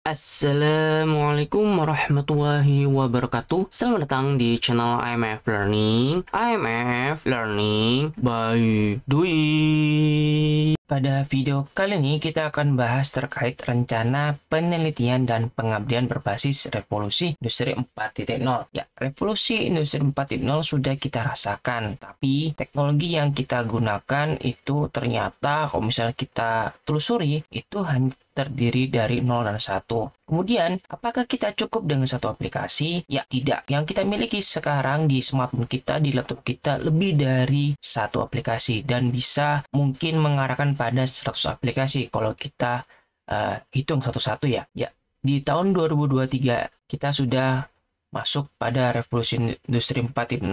Assalamualaikum warahmatullahi wabarakatuh. Selamat datang di channel IMF Learning. IMF Learning by Dwi. Pada video kali ini kita akan bahas terkait rencana penelitian dan pengabdian berbasis revolusi industri 4.0. Ya, revolusi industri 4.0 sudah kita rasakan, tapi teknologi yang kita gunakan itu ternyata kalau misalnya kita telusuri itu hanya terdiri dari 0 dan 1. Kemudian, apakah kita cukup dengan satu aplikasi? Ya, tidak. Yang kita miliki sekarang di smartphone kita, di laptop kita, lebih dari satu aplikasi dan bisa mungkin mengarahkan pada 100 aplikasi kalau kita hitung satu-satu ya. Ya, di tahun 2023 kita sudah masuk pada revolusi industri 4.0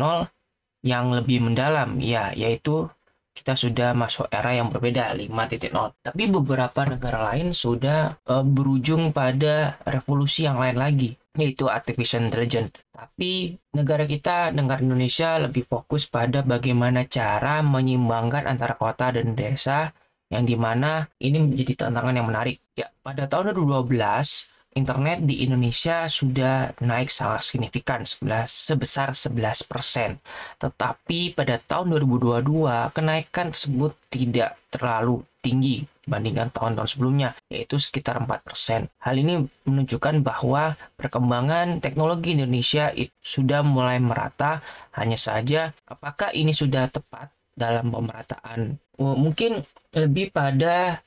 yang lebih mendalam, ya, yaitu kita sudah masuk era yang berbeda 5.0. Tapi beberapa negara lain sudah berujung pada revolusi yang lain lagi, yaitu artificial intelligence. Tapi negara kita, negara Indonesia, lebih fokus pada bagaimana cara menyeimbangkan antara kota dan desa, yang dimana ini menjadi tantangan yang menarik. Ya, pada tahun 2012 internet di Indonesia sudah naik sangat signifikan sebesar 11%. Tetapi pada tahun 2022 kenaikan tersebut tidak terlalu tinggi dibandingkan tahun-tahun sebelumnya, yaitu sekitar 4%. Hal ini menunjukkan bahwa perkembangan teknologi Indonesia sudah mulai merata, hanya saja apakah ini sudah tepat dalam pemerataan? Mungkin lebih pada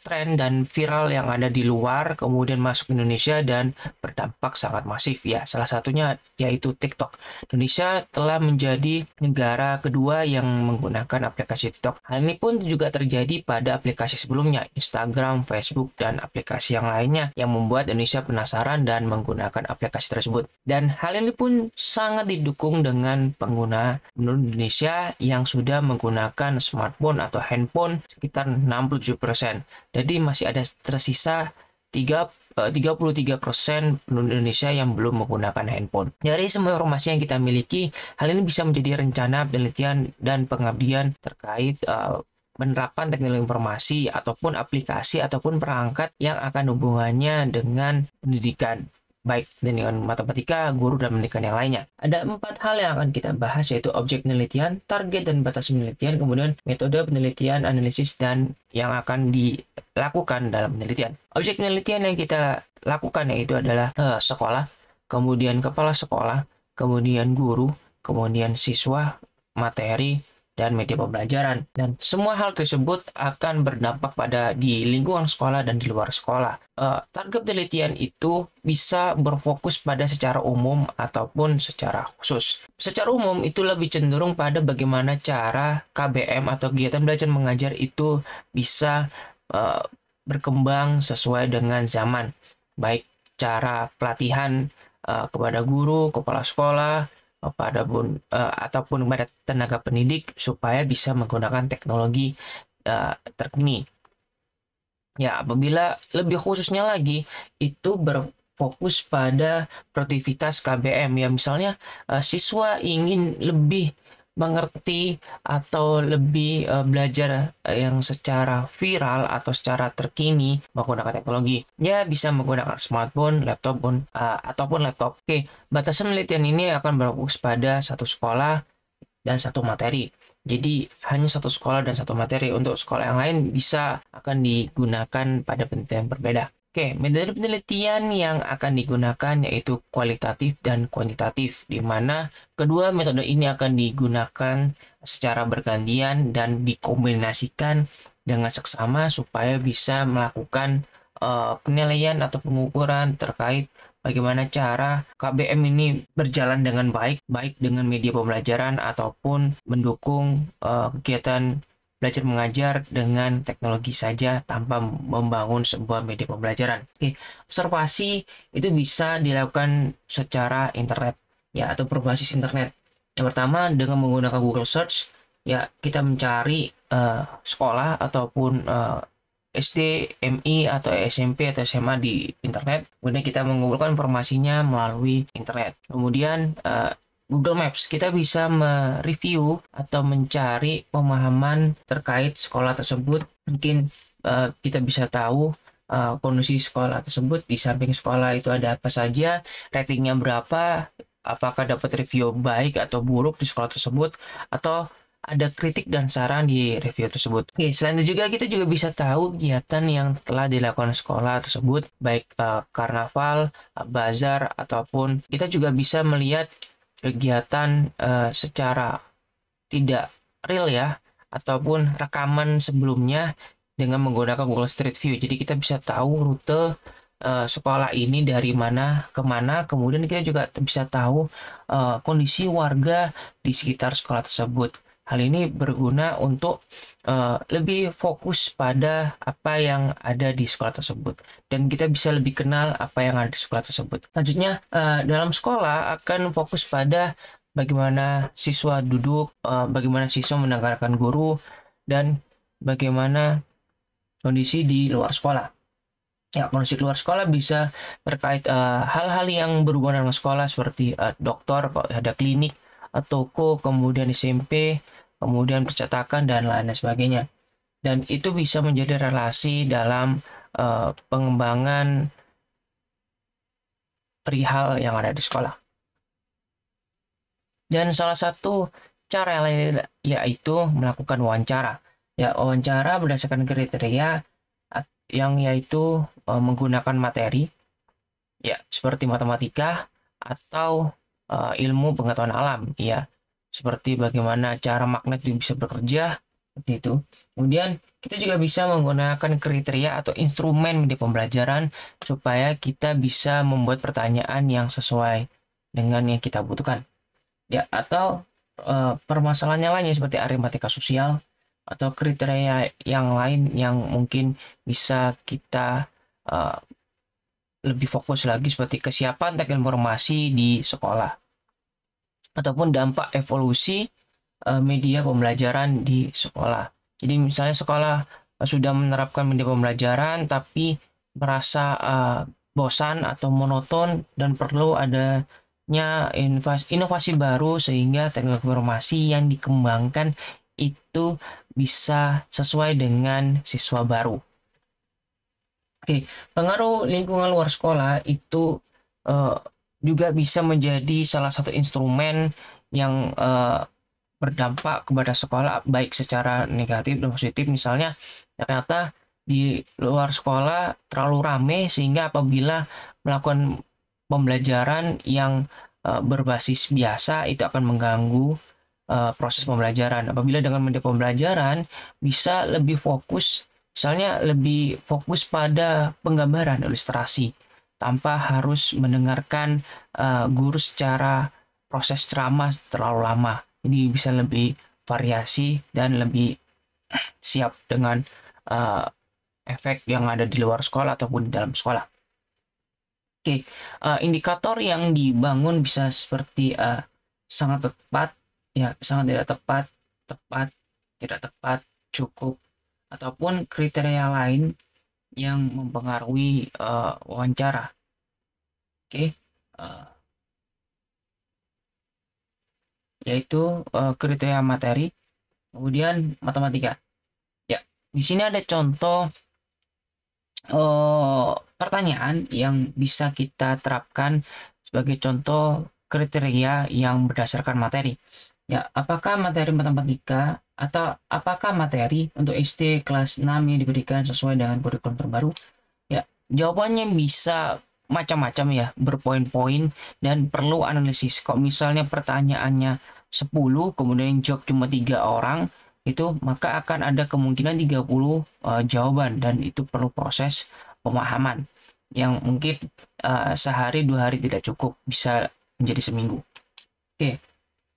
tren dan viral yang ada di luar kemudian masuk ke Indonesia dan berdampak sangat masif ya. Salah satunya yaitu TikTok. Indonesia telah menjadi negara kedua yang menggunakan aplikasi TikTok. Hal ini pun juga terjadi pada aplikasi sebelumnya, Instagram, Facebook, dan aplikasi yang lainnya yang membuat Indonesia penasaran dan menggunakan aplikasi tersebut. Dan hal ini pun sangat didukung dengan pengguna Indonesia yang sudah menggunakan smartphone atau handphone sekitar 67%. Jadi masih ada tersisa 33% penduduk Indonesia yang belum menggunakan handphone. Dari semua informasi yang kita miliki, hal ini bisa menjadi rencana penelitian dan pengabdian terkait penerapan teknologi informasi ataupun aplikasi ataupun perangkat yang akan hubungannya dengan pendidikan, baik dengan matematika, guru, dan pendidikan yang lainnya. Ada 4 hal yang akan kita bahas, yaitu objek penelitian, target dan batas penelitian, kemudian metode penelitian, analisis, dan yang akan dilakukan dalam penelitian. Objek penelitian yang kita lakukan yaitu adalah sekolah, kemudian kepala sekolah, kemudian guru, kemudian siswa, materi, dan media pembelajaran. Dan semua hal tersebut akan berdampak pada di lingkungan sekolah dan di luar sekolah. Target penelitian itu bisa berfokus pada secara umum ataupun secara khusus. Secara umum itu lebih cenderung pada bagaimana cara KBM atau kegiatan belajar mengajar itu bisa berkembang sesuai dengan zaman. Baik cara pelatihan kepada guru, kepala sekolah, ataupun kepada tenaga pendidik supaya bisa menggunakan teknologi terkini. Ya, apabila lebih khususnya lagi itu berfokus pada produktivitas KBM ya, misalnya siswa ingin lebih mengerti atau lebih belajar yang secara viral atau secara terkini menggunakan teknologi, ya bisa menggunakan smartphone, laptop ataupun laptop. Oke, batasan penelitian ini akan berfokus pada satu sekolah dan satu materi. Jadi hanya satu sekolah dan satu materi. Untuk sekolah yang lain bisa akan digunakan pada penelitian berbeda. Oke, metode penelitian yang akan digunakan yaitu kualitatif dan kuantitatif, di mana kedua metode ini akan digunakan secara bergantian dan dikombinasikan dengan seksama supaya bisa melakukan penilaian atau pengukuran terkait bagaimana cara KBM ini berjalan dengan baik dengan media pembelajaran ataupun mendukung kegiatan belajar mengajar dengan teknologi saja tanpa membangun sebuah media pembelajaran. Oke, observasi itu bisa dilakukan secara internet ya atau berbasis internet. Yang pertama dengan menggunakan Google Search ya, kita mencari sekolah ataupun SD, MI, atau SMP, atau SMA di internet. Kemudian kita mengumpulkan informasinya melalui internet. Kemudian Google Maps, kita bisa mereview atau mencari pemahaman terkait sekolah tersebut. Mungkin kita bisa tahu kondisi sekolah tersebut. Di samping sekolah itu ada apa saja, ratingnya berapa, apakah dapat review baik atau buruk di sekolah tersebut, atau ada kritik dan saran di review tersebut. Oke, selain itu juga kita juga bisa tahu kegiatan yang telah dilakukan sekolah tersebut, baik karnaval, bazar, ataupun kita juga bisa melihat kegiatan secara tidak real ya, ataupun rekaman sebelumnya dengan menggunakan Google Street View. Jadi kita bisa tahu rute sekolah ini dari mana ke mana, kemudian kita juga bisa tahu kondisi warga di sekitar sekolah tersebut. Hal ini berguna untuk lebih fokus pada apa yang ada di sekolah tersebut, dan kita bisa lebih kenal apa yang ada di sekolah tersebut. Selanjutnya, dalam sekolah akan fokus pada bagaimana siswa duduk, bagaimana siswa mendengarkan guru, dan bagaimana kondisi di luar sekolah. Ya, kondisi luar sekolah bisa terkait hal-hal yang berhubungan dengan sekolah seperti dokter, ada klinik, toko, kemudian SMP, kemudian percetakan, dan lain sebagainya. Dan itu bisa menjadi relasi dalam pengembangan perihal yang ada di sekolah. Dan salah satu cara lain yaitu melakukan wawancara. Ya, wawancara berdasarkan kriteria yang yaitu menggunakan materi, ya, seperti matematika atau ilmu pengetahuan alam, ya, seperti bagaimana cara magnet itu bisa bekerja, seperti itu. Kemudian kita juga bisa menggunakan kriteria atau instrumen di pembelajaran supaya kita bisa membuat pertanyaan yang sesuai dengan yang kita butuhkan. Ya, atau permasalahannya lainnya seperti aritmatika sosial atau kriteria yang lain yang mungkin bisa kita lebih fokus lagi seperti kesiapan teknik informasi di sekolah ataupun dampak evolusi media pembelajaran di sekolah. Jadi misalnya sekolah sudah menerapkan media pembelajaran tapi merasa bosan atau monoton dan perlu adanya inovasi baru sehingga teknologi informasi yang dikembangkan itu bisa sesuai dengan siswa baru. Oke, pengaruh lingkungan luar sekolah itu juga bisa menjadi salah satu instrumen yang berdampak kepada sekolah baik secara negatif dan positif. Misalnya ternyata di luar sekolah terlalu ramai sehingga apabila melakukan pembelajaran yang berbasis biasa itu akan mengganggu proses pembelajaran. Apabila dengan media pembelajaran bisa lebih fokus, misalnya lebih fokus pada penggambaran ilustrasi tanpa harus mendengarkan guru secara proses ceramah terlalu lama. Jadi bisa lebih variasi dan lebih siap dengan efek yang ada di luar sekolah ataupun di dalam sekolah. Oke, indikator yang dibangun bisa seperti sangat tepat, ya, sangat tidak tepat, tepat, tidak tepat, cukup, ataupun kriteria lain yang mempengaruhi wawancara. Oke, yaitu kriteria materi, kemudian matematika. Ya, di sini ada contoh pertanyaan yang bisa kita terapkan sebagai contoh kriteria yang berdasarkan materi. Ya, apakah materi matematika atau apakah materi untuk SD kelas 6 yang diberikan sesuai dengan kurikulum terbaru? Ya, jawabannya bisa macam-macam ya, berpoin-poin dan perlu analisis. Kok misalnya pertanyaannya 10, kemudian jawab cuma 3 orang, itu maka akan ada kemungkinan 30 jawaban dan itu perlu proses pemahaman yang mungkin sehari 2 hari tidak cukup, bisa menjadi seminggu. Oke,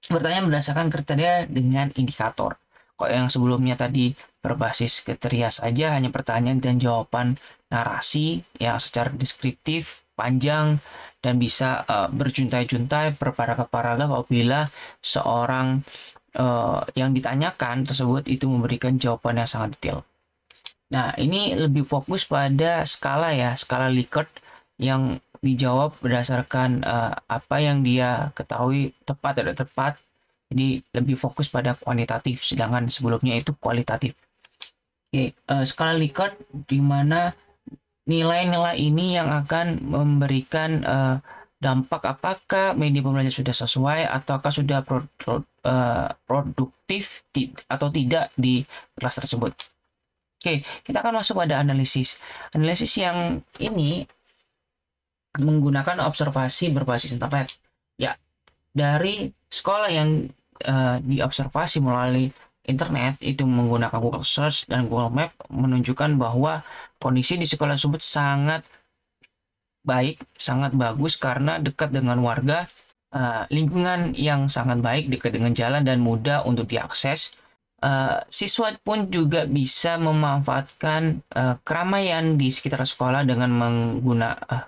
bertanya berdasarkan kriteria dengan indikator. Kok yang sebelumnya tadi berbasis kriteria saja, hanya pertanyaan dan jawaban narasi yang secara deskriptif, panjang, dan bisa berjuntai-juntai per paragraf apabila seorang yang ditanyakan tersebut itu memberikan jawaban yang sangat detail. Nah, ini lebih fokus pada skala ya, skala Likert yang dijawab berdasarkan apa yang dia ketahui tepat atau tidak tepat. Jadi lebih fokus pada kuantitatif, sedangkan sebelumnya itu kualitatif. Oke, skala Likert di mana nilai-nilai ini yang akan memberikan dampak apakah media pembelajaran sudah sesuai ataukah sudah produktif atau tidak di kelas tersebut. Oke, kita akan masuk pada analisis. Analisis yang ini menggunakan observasi berbasis internet. Ya, dari sekolah yang diobservasi melalui internet itu menggunakan Google Search dan Google Map menunjukkan bahwa kondisi di sekolah tersebut sangat baik, sangat bagus karena dekat dengan warga, lingkungan yang sangat baik, dekat dengan jalan dan mudah untuk diakses. Siswa pun juga bisa memanfaatkan keramaian di sekitar sekolah dengan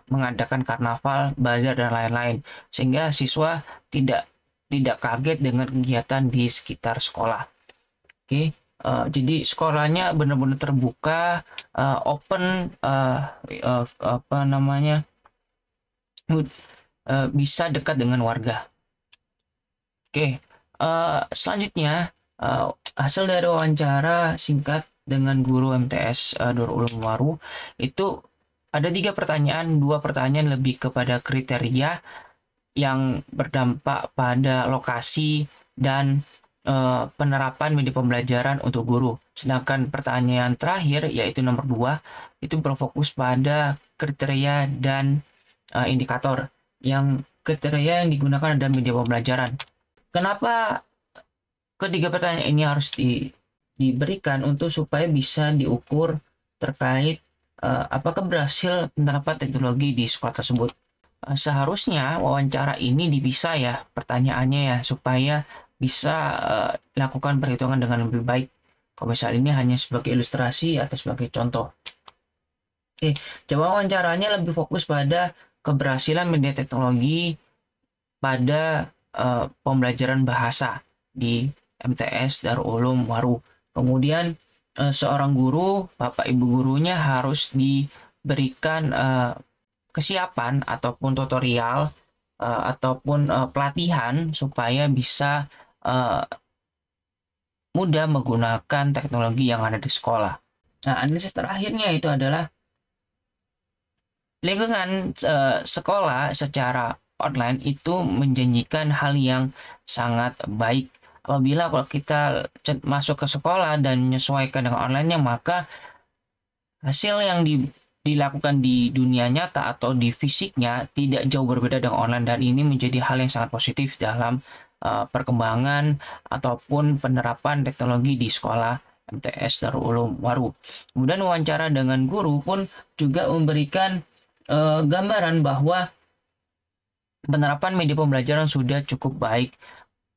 mengadakan karnaval, bazar dan lain-lain, sehingga siswa tidak kaget dengan kegiatan di sekitar sekolah. Oke, jadi sekolahnya benar-benar terbuka, open, bisa dekat dengan warga. Oke, selanjutnya hasil dari wawancara singkat dengan guru MTS Darul Ulum Waru itu ada 3 pertanyaan, 2 pertanyaan lebih kepada kriteria yang berdampak pada lokasi dan penerapan media pembelajaran untuk guru. Sedangkan pertanyaan terakhir yaitu nomor 2 itu berfokus pada kriteria dan indikator. Yang kriteria yang digunakan adalah media pembelajaran. Kenapa ketiga pertanyaan ini harus diberikan untuk supaya bisa diukur terkait apakah berhasil penerapan teknologi di sekolah tersebut. Seharusnya wawancara ini dipisah ya pertanyaannya ya supaya bisa lakukan perhitungan dengan lebih baik. Kalau misalnya ini hanya sebagai ilustrasi atau sebagai contoh. Oke, coba wawancaranya lebih fokus pada keberhasilan media teknologi pada pembelajaran bahasa di MTS Darul Ulum Waru. Kemudian seorang guru, bapak ibu gurunya harus diberikan kesiapan ataupun tutorial ataupun pelatihan supaya bisa mudah menggunakan teknologi yang ada di sekolah. Nah, analisis terakhirnya itu adalah lingkungan sekolah secara online itu menjanjikan hal yang sangat baik. Apabila kalau kita masuk ke sekolah dan menyesuaikan dengan online-nya, maka hasil yang dilakukan di dunia nyata atau di fisiknya tidak jauh berbeda dengan online, dan ini menjadi hal yang sangat positif dalam perkembangan ataupun penerapan teknologi di sekolah MTS Darul Ulum Waru. Kemudian wawancara dengan guru pun juga memberikan gambaran bahwa penerapan media pembelajaran sudah cukup baik.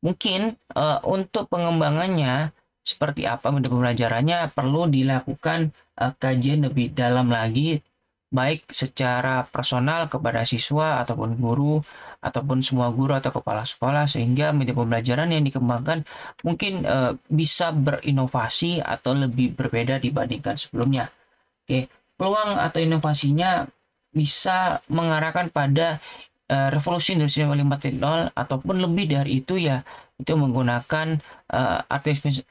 Mungkin untuk pengembangannya seperti apa media pembelajarannya perlu dilakukan kajian lebih dalam lagi, baik secara personal kepada siswa ataupun guru ataupun semua guru atau kepala sekolah, sehingga media pembelajaran yang dikembangkan mungkin bisa berinovasi atau lebih berbeda dibandingkan sebelumnya. Oke, peluang atau inovasinya bisa mengarahkan pada revolusi industri 5.0 ataupun lebih dari itu ya, itu menggunakan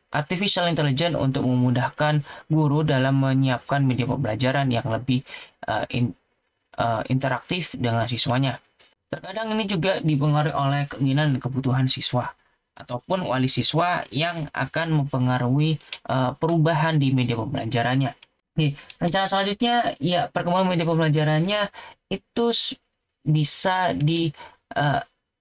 artificial intelligence untuk memudahkan guru dalam menyiapkan media pembelajaran yang lebih interaktif dengan siswanya. Terkadang ini juga dipengaruhi oleh keinginan dan kebutuhan siswa ataupun wali siswa yang akan mempengaruhi perubahan di media pembelajarannya. Oke, rencana selanjutnya ya perkembangan media pembelajarannya itu bisa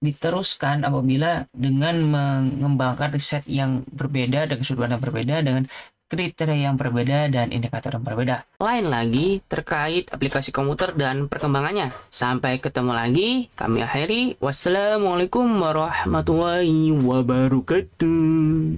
diteruskan apabila dengan mengembangkan riset yang berbeda dengan sudut pandang berbeda, dengan kriteria yang berbeda dan indikator yang berbeda. Lain lagi terkait aplikasi komputer dan perkembangannya. Sampai ketemu lagi, kami akhiri. Wassalamualaikum warahmatullahi wabarakatuh.